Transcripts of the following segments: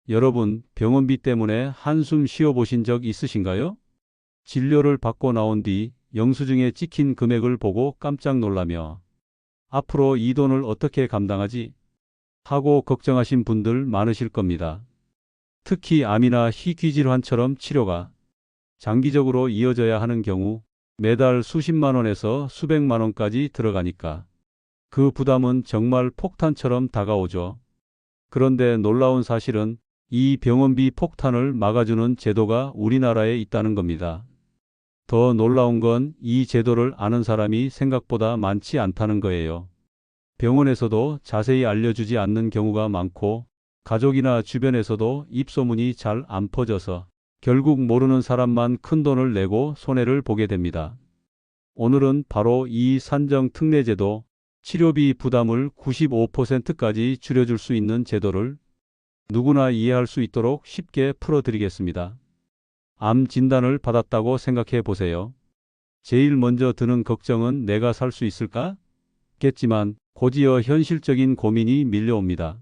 여러분, 병원비 때문에 한숨 쉬어보신 적 있으신가요? 진료를 받고 나온 뒤 영수증에 찍힌 금액을 보고 깜짝 놀라며 앞으로 이 돈을 어떻게 감당하지? 하고 걱정하신 분들 많으실 겁니다. 특히 암이나 희귀질환처럼 치료가 장기적으로 이어져야 하는 경우 매달 수십만 원에서 수백만 원까지 들어가니까 그 부담은 정말 폭탄처럼 다가오죠. 그런데 놀라운 사실은 이 병원비 폭탄을 막아주는 제도가 우리나라에 있다는 겁니다. 더 놀라운 건 이 제도를 아는 사람이 생각보다 많지 않다는 거예요. 병원에서도 자세히 알려주지 않는 경우가 많고 가족이나 주변에서도 입소문이 잘 안 퍼져서 결국 모르는 사람만 큰돈을 내고 손해를 보게 됩니다. 오늘은 바로 이 산정특례제도, 치료비 부담을 95%까지 줄여줄 수 있는 제도를 누구나 이해할 수 있도록 쉽게 풀어드리겠습니다. 암 진단을 받았다고 생각해 보세요. 제일 먼저 드는 걱정은 내가 살 수 있을까? 겠지만 곧이어 현실적인 고민이 밀려옵니다.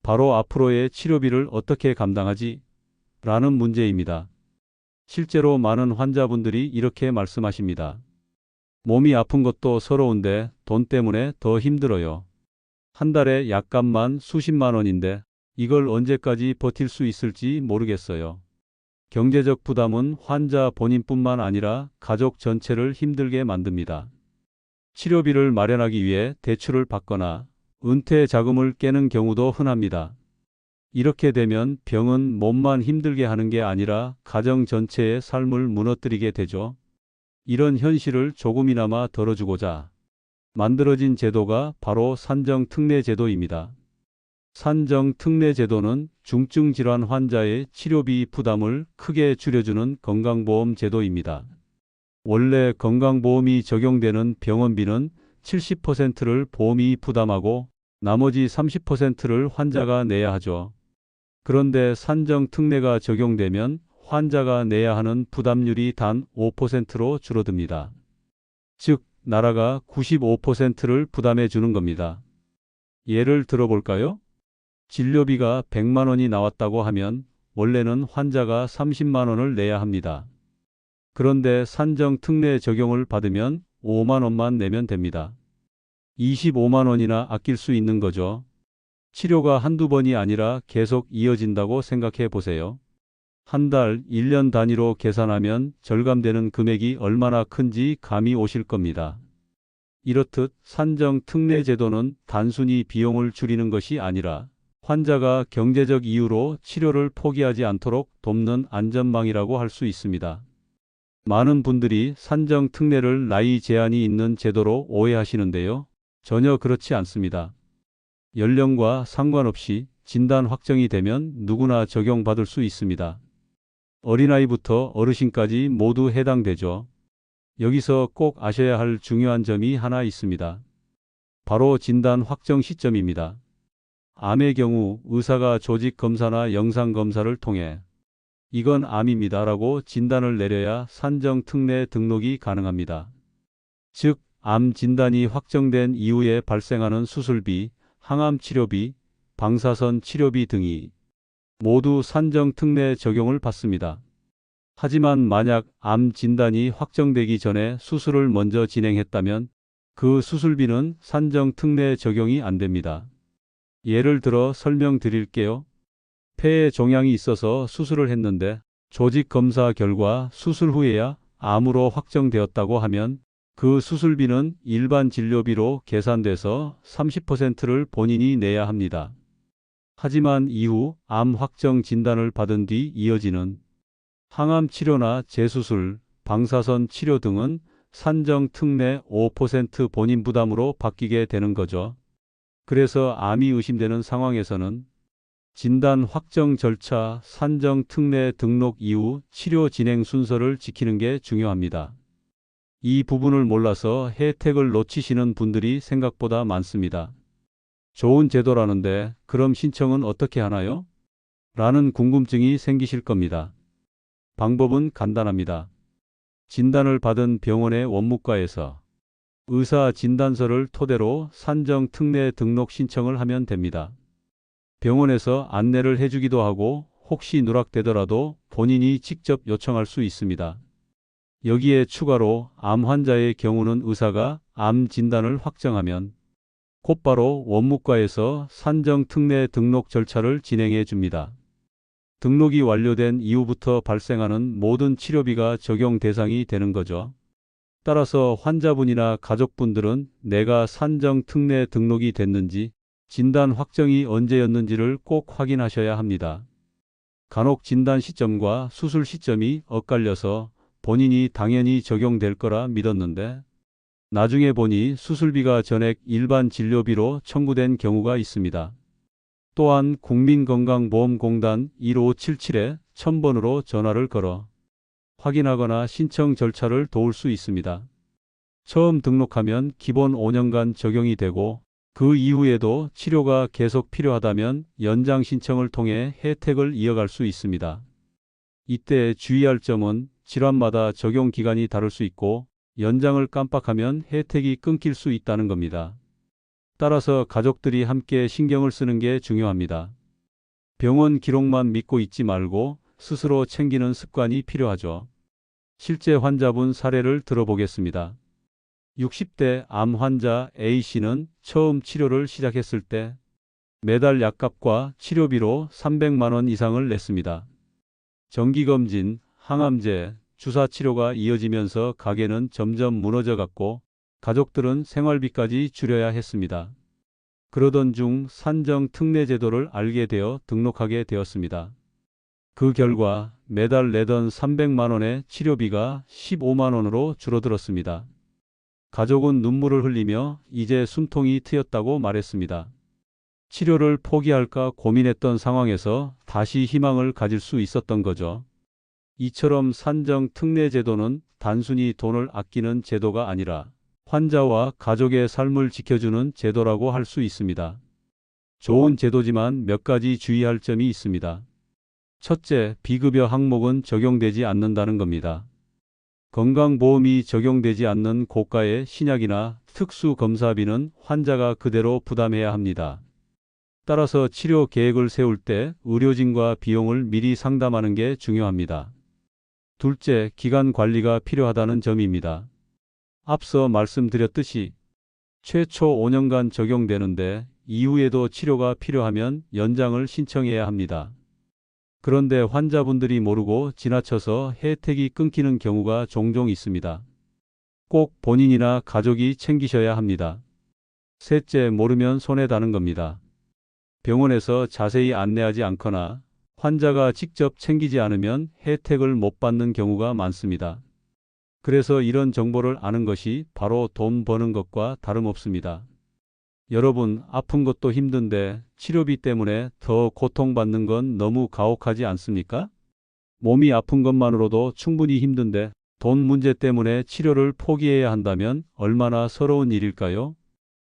바로 앞으로의 치료비를 어떻게 감당하지? 라는 문제입니다. 실제로 많은 환자분들이 이렇게 말씀하십니다. 몸이 아픈 것도 서러운데 돈 때문에 더 힘들어요. 한 달에 약값만 수십만 원인데 이걸 언제까지 버틸 수 있을지 모르겠어요. 경제적 부담은 환자 본인뿐만 아니라 가족 전체를 힘들게 만듭니다. 치료비를 마련하기 위해 대출을 받거나 은퇴 자금을 깨는 경우도 흔합니다. 이렇게 되면 병은 몸만 힘들게 하는 게 아니라 가정 전체의 삶을 무너뜨리게 되죠. 이런 현실을 조금이나마 덜어주고자 만들어진 제도가 바로 산정특례제도입니다. 산정특례제도는 중증질환 환자의 치료비 부담을 크게 줄여주는 건강보험 제도입니다. 원래 건강보험이 적용되는 병원비는 70%를 보험이 부담하고 나머지 30%를 환자가 내야 하죠. 그런데 산정특례가 적용되면 환자가 내야 하는 부담률이 단 5%로 줄어듭니다. 즉, 나라가 95%를 부담해 주는 겁니다. 예를 들어볼까요? 진료비가 100만 원이 나왔다고 하면 원래는 환자가 30만 원을 내야 합니다. 그런데 산정특례 적용을 받으면 5만 원만 내면 됩니다. 25만 원이나 아낄 수 있는 거죠. 치료가 한두 번이 아니라 계속 이어진다고 생각해 보세요. 한 달, 1년 단위로 계산하면 절감되는 금액이 얼마나 큰지 감이 오실 겁니다. 이렇듯 산정특례제도는 단순히 비용을 줄이는 것이 아니라 환자가 경제적 이유로 치료를 포기하지 않도록 돕는 안전망이라고 할 수 있습니다. 많은 분들이 산정특례를 나이 제한이 있는 제도로 오해하시는데요. 전혀 그렇지 않습니다. 연령과 상관없이 진단 확정이 되면 누구나 적용받을 수 있습니다. 어린아이부터 어르신까지 모두 해당되죠. 여기서 꼭 아셔야 할 중요한 점이 하나 있습니다. 바로 진단 확정 시점입니다. 암의 경우 의사가 조직 검사나 영상 검사를 통해 이건 암입니다라고 진단을 내려야 산정특례 등록이 가능합니다. 즉, 암 진단이 확정된 이후에 발생하는 수술비, 항암 치료비, 방사선 치료비 등이 모두 산정특례 적용을 받습니다. 하지만 만약 암 진단이 확정되기 전에 수술을 먼저 진행했다면 그 수술비는 산정특례 적용이 안 됩니다. 예를 들어 설명드릴게요. 폐에 종양이 있어서 수술을 했는데 조직 검사 결과 수술 후에야 암으로 확정되었다고 하면 그 수술비는 일반 진료비로 계산돼서 30%를 본인이 내야 합니다. 하지만 이후 암 확정 진단을 받은 뒤 이어지는 항암 치료나 재수술, 방사선 치료 등은 산정특례 5% 본인 부담으로 바뀌게 되는 거죠. 그래서 암이 의심되는 상황에서는 진단 확정 절차, 산정특례 등록 이후 치료 진행 순서를 지키는 게 중요합니다. 이 부분을 몰라서 혜택을 놓치시는 분들이 생각보다 많습니다. 좋은 제도라는데 그럼 신청은 어떻게 하나요? 라는 궁금증이 생기실 겁니다. 방법은 간단합니다. 진단을 받은 병원의 원무과에서 의사 진단서를 토대로 산정특례 등록 신청을 하면 됩니다. 병원에서 안내를 해주기도 하고 혹시 누락되더라도 본인이 직접 요청할 수 있습니다. 여기에 추가로 암 환자의 경우는 의사가 암 진단을 확정하면 곧바로 원무과에서 산정 특례 등록 절차를 진행해 줍니다. 등록이 완료된 이후부터 발생하는 모든 치료비가 적용 대상이 되는 거죠. 따라서 환자분이나 가족분들은 내가 산정 특례 등록이 됐는지, 진단 확정이 언제였는지를 꼭 확인하셔야 합니다. 간혹 진단 시점과 수술 시점이 엇갈려서 본인이 당연히 적용될 거라 믿었는데 나중에 보니 수술비가 전액 일반 진료비로 청구된 경우가 있습니다. 또한 국민건강보험공단 1577-1000번으로 전화를 걸어 확인하거나 신청 절차를 도울 수 있습니다. 처음 등록하면 기본 5년간 적용이 되고 그 이후에도 치료가 계속 필요하다면 연장 신청을 통해 혜택을 이어갈 수 있습니다. 이때 주의할 점은 질환마다 적용 기간이 다를 수 있고 연장을 깜빡하면 혜택이 끊길 수 있다는 겁니다. 따라서 가족들이 함께 신경을 쓰는 게 중요합니다. 병원 기록만 믿고 있지 말고 스스로 챙기는 습관이 필요하죠. 실제 환자분 사례를 들어보겠습니다. 60대 암 환자 A씨는 처음 치료를 시작했을 때 매달 약값과 치료비로 300만 원 이상을 냈습니다. 정기검진, 항암제, 주사치료가 이어지면서 가게는 점점 무너져갔고 가족들은 생활비까지 줄여야 했습니다. 그러던 중 산정 특례 제도를 알게 되어 등록하게 되었습니다. 그 결과 매달 내던 300만 원의 치료비가 15만 원으로 줄어들었습니다. 가족은 눈물을 흘리며 이제 숨통이 트였다고 말했습니다. 치료를 포기할까 고민했던 상황에서 다시 희망을 가질 수 있었던 거죠. 이처럼 산정 특례 제도는 단순히 돈을 아끼는 제도가 아니라 환자와 가족의 삶을 지켜주는 제도라고 할 수 있습니다. 좋은 제도지만 몇 가지 주의할 점이 있습니다. 첫째, 비급여 항목은 적용되지 않는다는 겁니다. 건강보험이 적용되지 않는 고가의 신약이나 특수검사비는 환자가 그대로 부담해야 합니다. 따라서 치료 계획을 세울 때 의료진과 비용을 미리 상담하는 게 중요합니다. 둘째, 기간 관리가 필요하다는 점입니다. 앞서 말씀드렸듯이 최초 5년간 적용되는데 이후에도 치료가 필요하면 연장을 신청해야 합니다. 그런데 환자분들이 모르고 지나쳐서 혜택이 끊기는 경우가 종종 있습니다. 꼭 본인이나 가족이 챙기셔야 합니다. 셋째, 모르면 손해다는 겁니다. 병원에서 자세히 안내하지 않거나 환자가 직접 챙기지 않으면 혜택을 못 받는 경우가 많습니다. 그래서 이런 정보를 아는 것이 바로 돈 버는 것과 다름없습니다. 여러분, 아픈 것도 힘든데 치료비 때문에 더 고통받는 건 너무 가혹하지 않습니까? 몸이 아픈 것만으로도 충분히 힘든데 돈 문제 때문에 치료를 포기해야 한다면 얼마나 서러운 일일까요?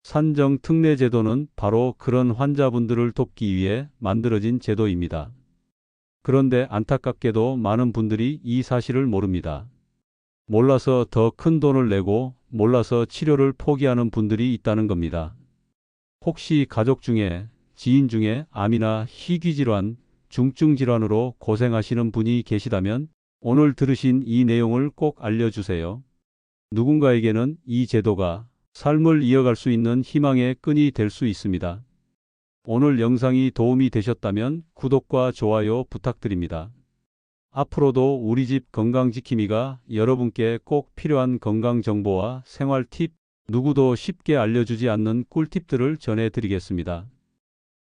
산정 특례 제도는 바로 그런 환자분들을 돕기 위해 만들어진 제도입니다. 그런데 안타깝게도 많은 분들이 이 사실을 모릅니다. 몰라서 더 큰 돈을 내고 몰라서 치료를 포기하는 분들이 있다는 겁니다. 혹시 가족 중에, 지인 중에 암이나 희귀질환, 중증질환으로 고생하시는 분이 계시다면 오늘 들으신 이 내용을 꼭 알려주세요. 누군가에게는 이 제도가 삶을 이어갈 수 있는 희망의 끈이 될 수 있습니다. 오늘 영상이 도움이 되셨다면 구독과 좋아요 부탁드립니다. 앞으로도 우리 집 건강지킴이가 여러분께 꼭 필요한 건강정보와 생활 팁, 누구도 쉽게 알려주지 않는 꿀팁들을 전해드리겠습니다.